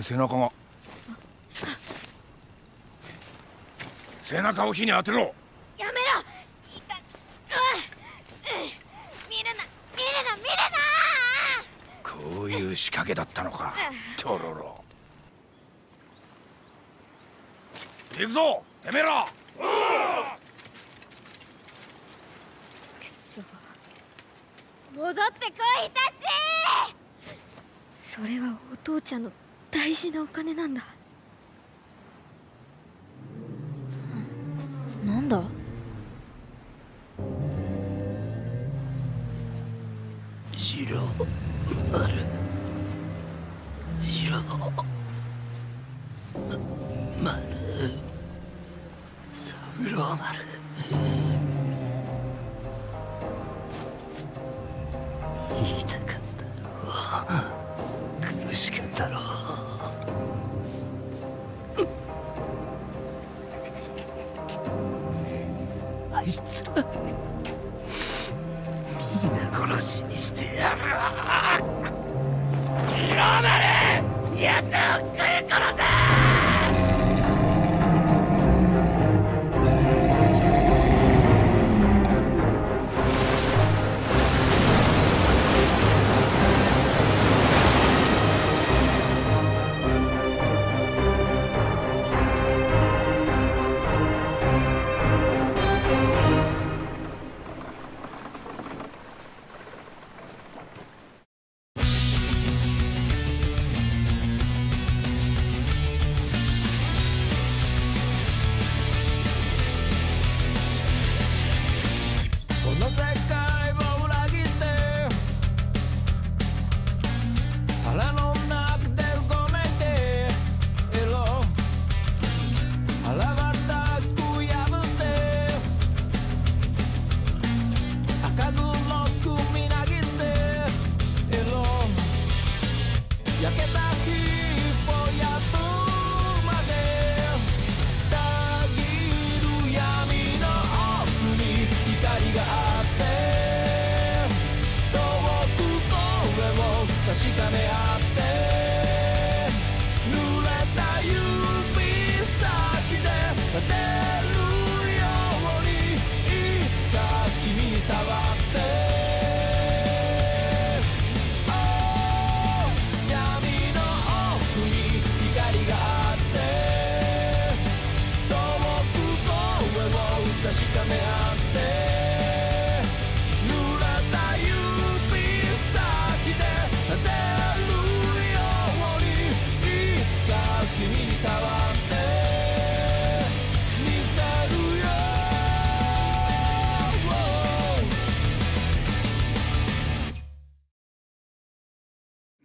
背中が。背中を火に当てろ。やめろ。見るな見るな見るな。こういう仕掛けだったのか。トロロ。行くぞてめえら。戻ってこいたち。それはお父ちゃんの大事なお金なんだ。なんだ。次郎丸、次郎丸、三郎丸。言いたかったろう。苦しかったろう。あいつらみんな殺しにしてやる。次郎丸、奴らを食い殺せ。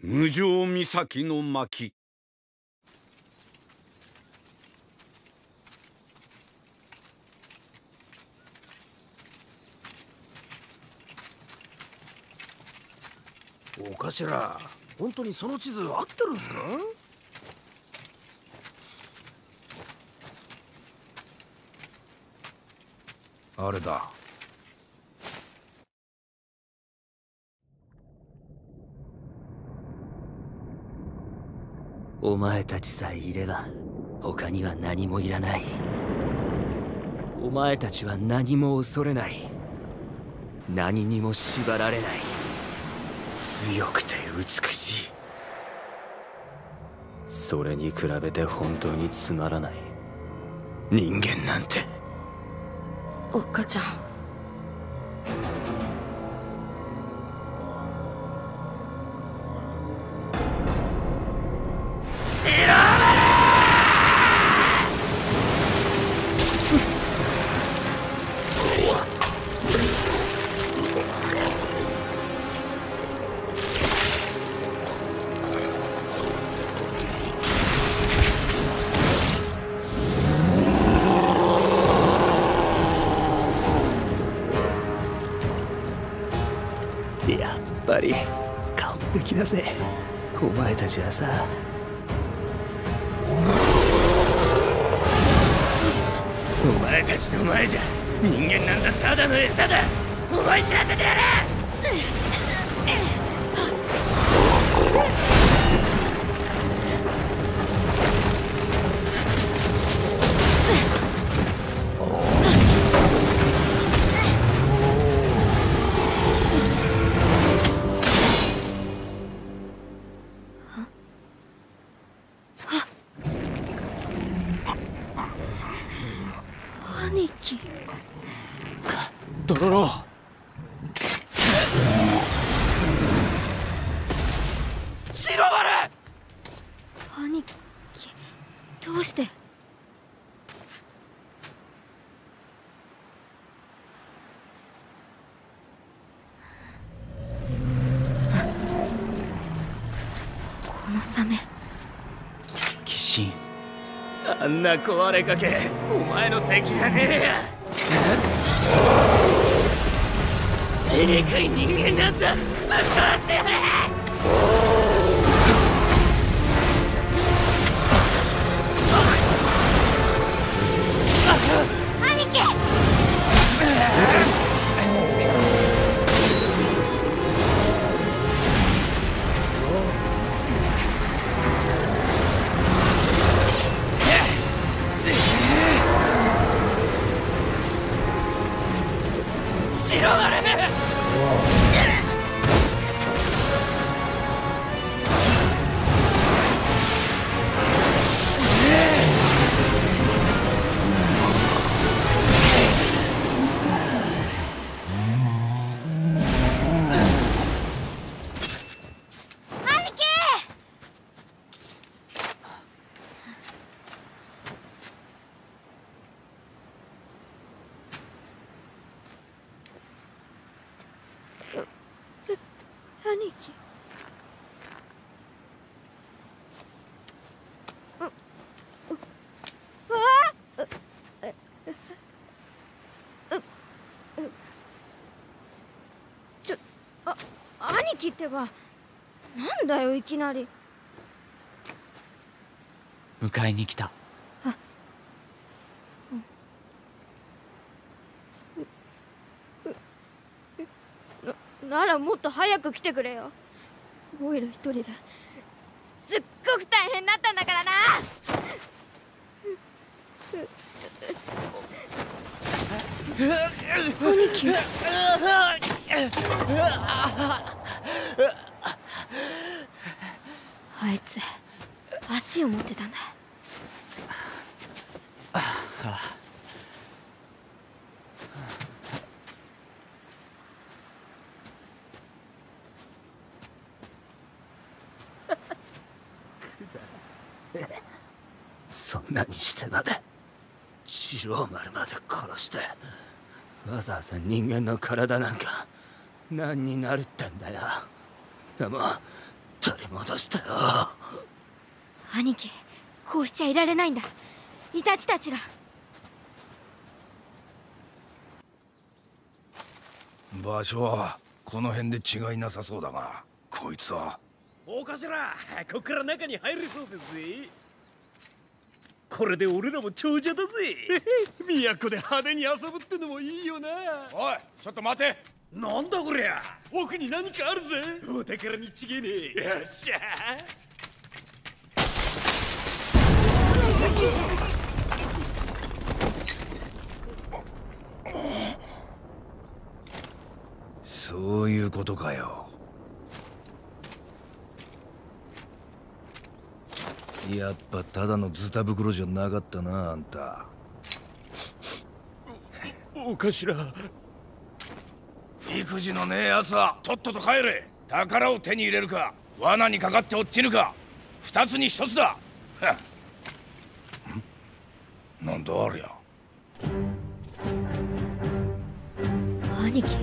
無常岬の巻。お頭、本当にその地図合ってるんですか？あれだ。お前たちさえいれば他には何もいらない。お前たちは何も恐れない。何にも縛られない。強くて美しい。それに比べて本当につまらない。人間なんて。おっかちゃん。やっぱり完璧だぜ。お前たちはさ。お前たちの前じゃ人間なんざただの餌だ。思い知らせてやれ。兄貴。ドロロ。白丸。兄貴、どうして。このサメ、鬼神。あんな壊れかけお前の敵じゃねえや。醜い人間なんざぶっ殺してやれ。兄貴。白丸。兄貴。兄貴ってばなんだよいきなり。迎えに来た。ならもっと早く来てくれよ。オイル一人ですっごく大変だったんだからな。兄貴。あいつ足を持ってたんだ。そんなにしてまで次郎丸まで殺してわざわざ人間の体なんか何になるってんだよ。でも取り戻したよ。兄貴、こうしちゃいられないんだ。イタチたちが。場所はこの辺で違いなさそうだが、こいつは。大頭、こっから中に入れそうですぜ。これで俺らも長者だぜ。都で派手に遊ぶってのもいいよな。おい、ちょっと待て。なんだこりゃ。奥に何かあるぜ。お宝に違えねえ。よっしゃ。そういうことかよ。やっぱただのズタ袋じゃなかったな、あんた。お頭、育児のねえやつはとっとと帰れ。宝を手に入れるか罠にかかって落ちるか、二つに一つだ。なんだありゃ。兄貴、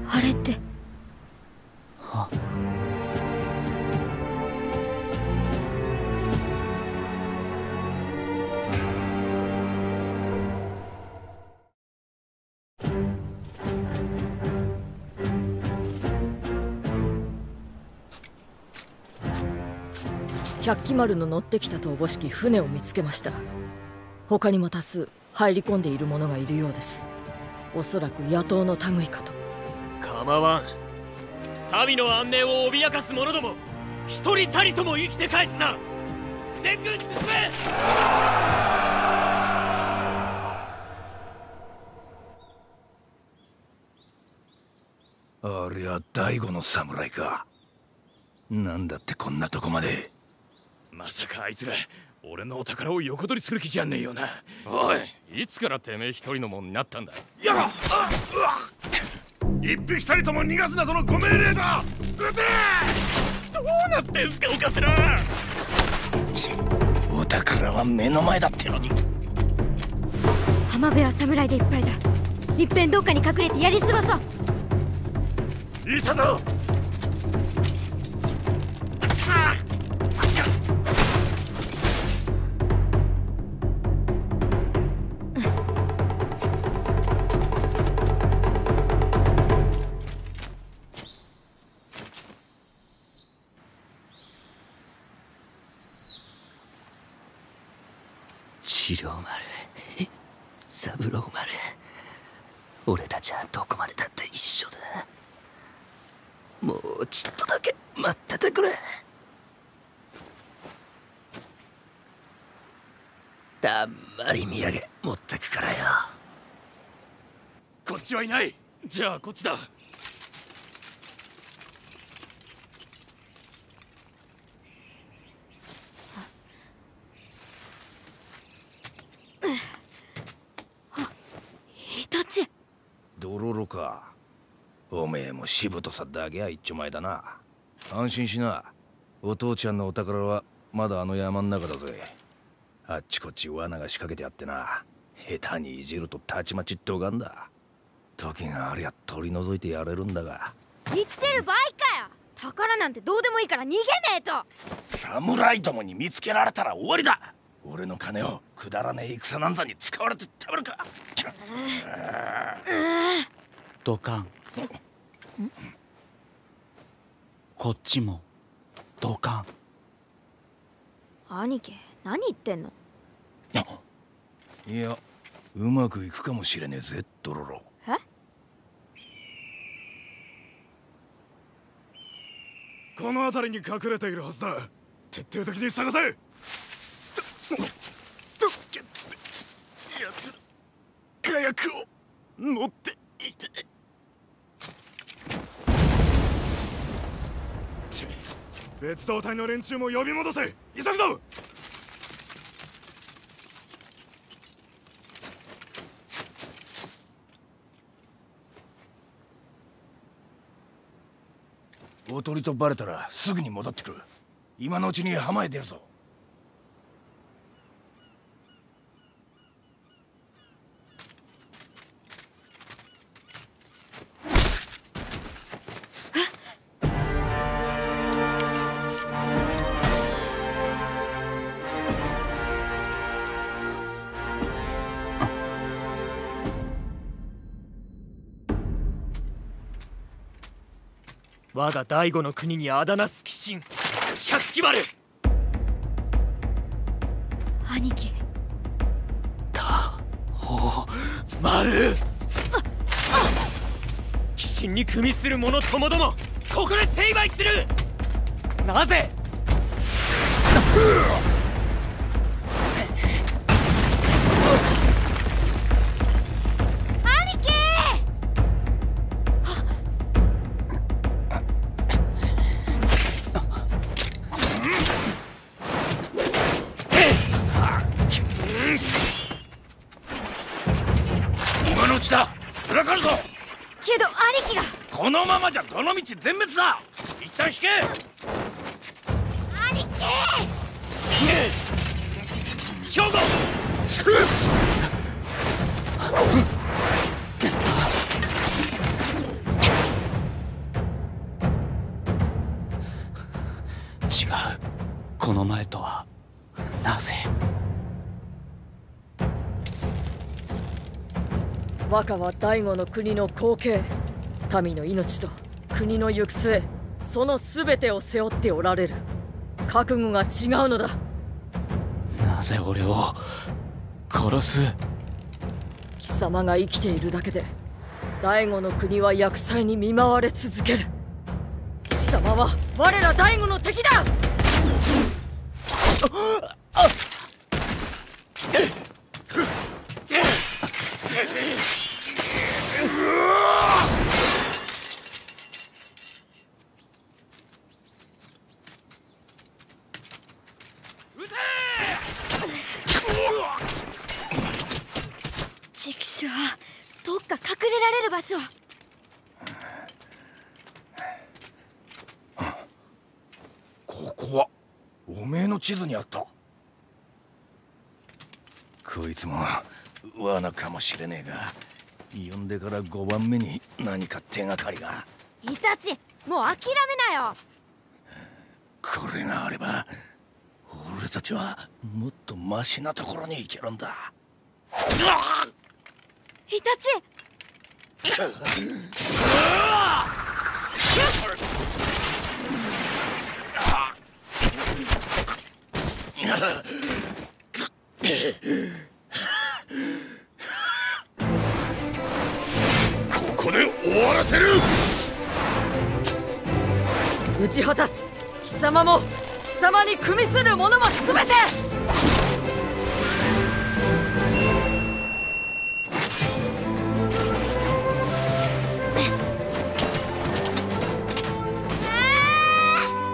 あれって。百鬼丸の乗ってきたとおぼしき船を見つけました。他にも多数入り込んでいる者がいるようです。おそらく野党の類かと。構わん。民の安寧を脅かす者ども一人たりとも生きて返すな。全軍進め。ありゃ第五の侍か。なんだってこんなとこまで。まさかあいつら俺のお宝を横取りする気じゃねえよな。おい、いつからてめえ一人のもんになったんだ。やだ。一匹たりとも逃がすな、そのご命令だ。撃て。どうなってんすかお頭。お宝は目の前だってのに。浜辺は侍でいっぱいだ。いっぺんどっかに隠れてやり過ごそう。いたぞ。治療丸、三郎丸、俺たちはどこまでだって一緒だ。もうちっとだけ待っててくれ。たんまり土産持ってくからよ。こっちはいない。じゃあこっちだ。イタチ。ドロロか。おめえもしぶとさだけは一丁前だな。安心しな。お父ちゃんのお宝はまだあの山ん中だぜ。あっちこっち罠が仕掛けてあってな。下手にいじるとたちまちっておかんだ。時がありゃ取り除いてやれるんだが。言ってる場合かよ。宝なんてどうでもいいから逃げねえと。侍どもに見つけられたら終わりだ。俺の金をくだらねえ戦なんざに使われてたまるか。ドカン。こっちもドカン。兄貴、何言ってんの。いや、うまくいくかもしれねえぜ、ドロロ。え？この辺りに隠れているはずだ。徹底的に探せ。助けて。やつ火薬を持っていて。別動隊の連中も呼び戻せ。急ぐぞ。おとりとバレたらすぐに戻ってくる。今のうちに浜へ出るぞ。我が第五の国にあだなす鬼神百鬼丸。兄貴。丸。鬼神に組みする者ともどもここで成敗する。なぜ？ずらかるぞ。けど兄貴が。このままじゃどの道全滅だ。一旦引け。兄貴。兵庫。違う。この前とはなぜ。和歌は第五の国の後継。民の命と国の行く末、その全てを背負っておられる。覚悟が違うのだ。なぜ俺を殺す？貴様が生きているだけで第五の国は厄災に見舞われ続ける。貴様は我ら第五の敵だ。撃て！じゃあどっか隠れられる場所。ここはおめえの地図にあった。こいつも罠かもしれねえが、呼んでから5番目に何か手がかりが。イタチ、もう諦めなよ。これがあれば俺たちはもっとマシなところに行けるんだ。イタチ。ここで終わらせる。打ち果たす。貴様も貴様に組みする者も全て。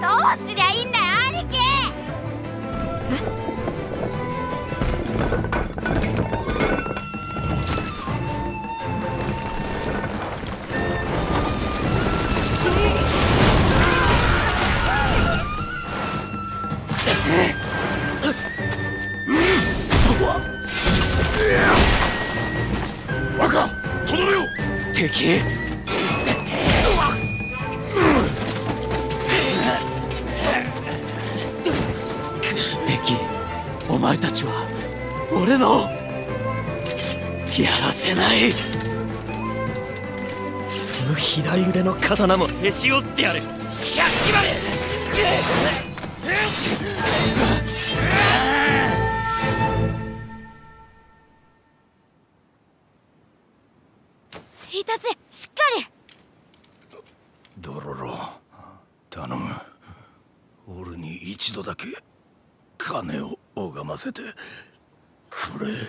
どうすりゃいいんだよ兄貴。若とどめよ。敵。敵、お前たちは俺のやらせない。その左腕の刀もへし折ってやる。百鬼まで。イタチ、しっかり。ドロロ、頼む。俺に一度だけ金を拝ませてくれ。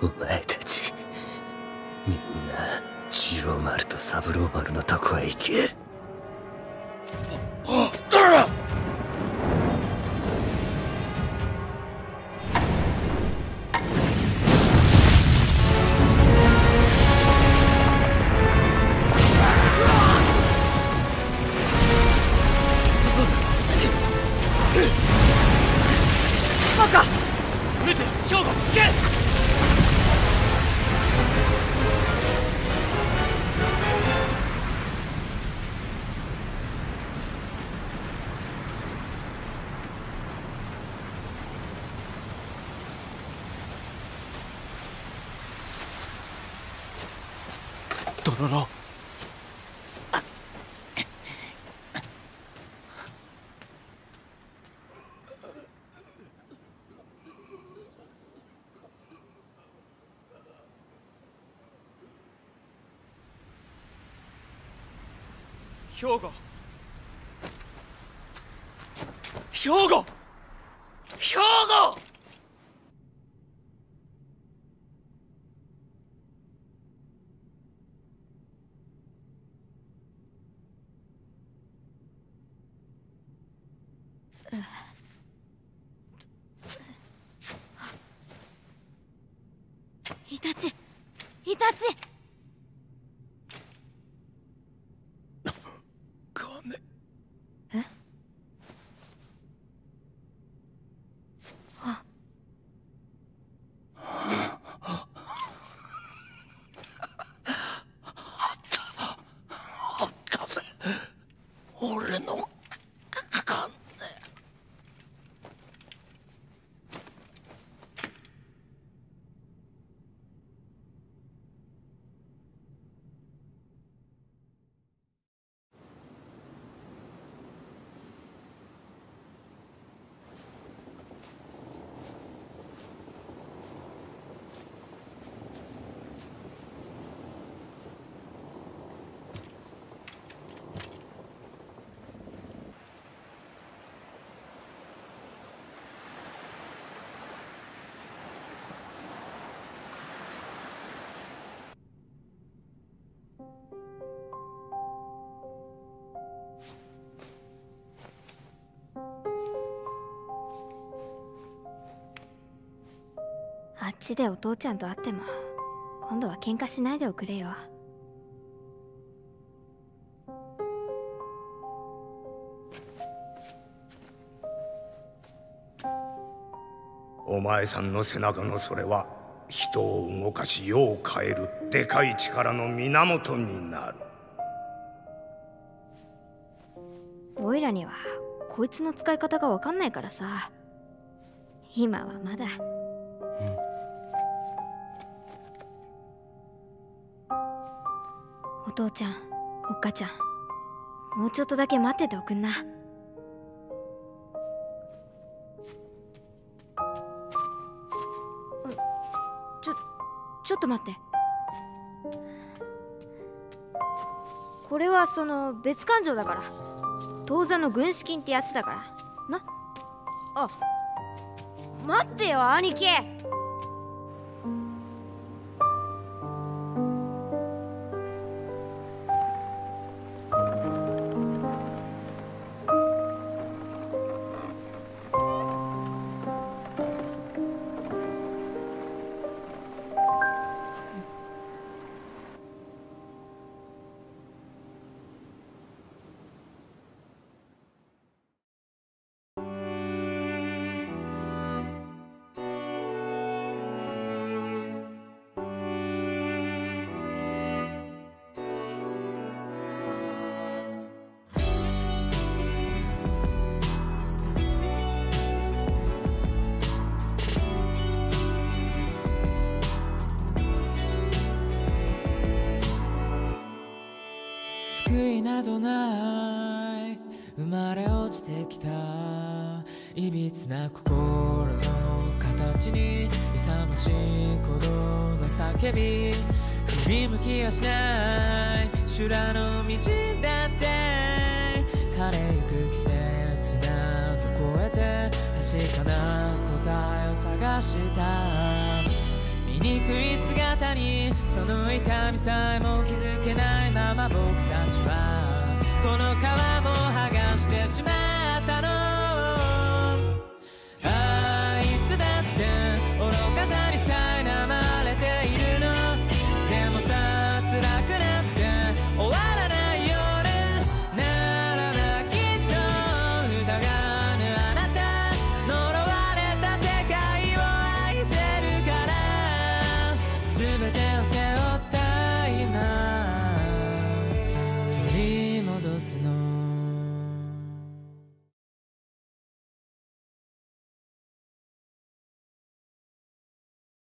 お前たちみんな次郎丸と三郎丸のとこへ行け。あ、誰だ。バカ。ムツ、兵庫、ゲッ。ドロロ。兵庫、兵庫、兵庫。イタチ、イタチ。金。え？あ。あったぜ、俺の金。あっちでお父ちゃんと会っても今度は喧嘩しないでおくれよ。お前さんの背中のそれは人を動かし世を変えるでかい力の源になる。おいらにはこいつの使い方が分かんないからさ、今はまだ。お父ちゃん、おっかちゃん、もうちょっとだけ待ってておくんな。ちょっと待って。これはその別勘定だから、当座の軍資金ってやつだからな。あ、待ってよ兄貴。悔いなどない生まれ落ちてきたいびつな心の形に勇ましい鼓動の叫び、振り向きはしない修羅の道だって枯れゆく季節など越えて確かな答えを探した。醜い姿にその痛みさえも気づけないまま僕たちはこの皮も剥がしてしまう。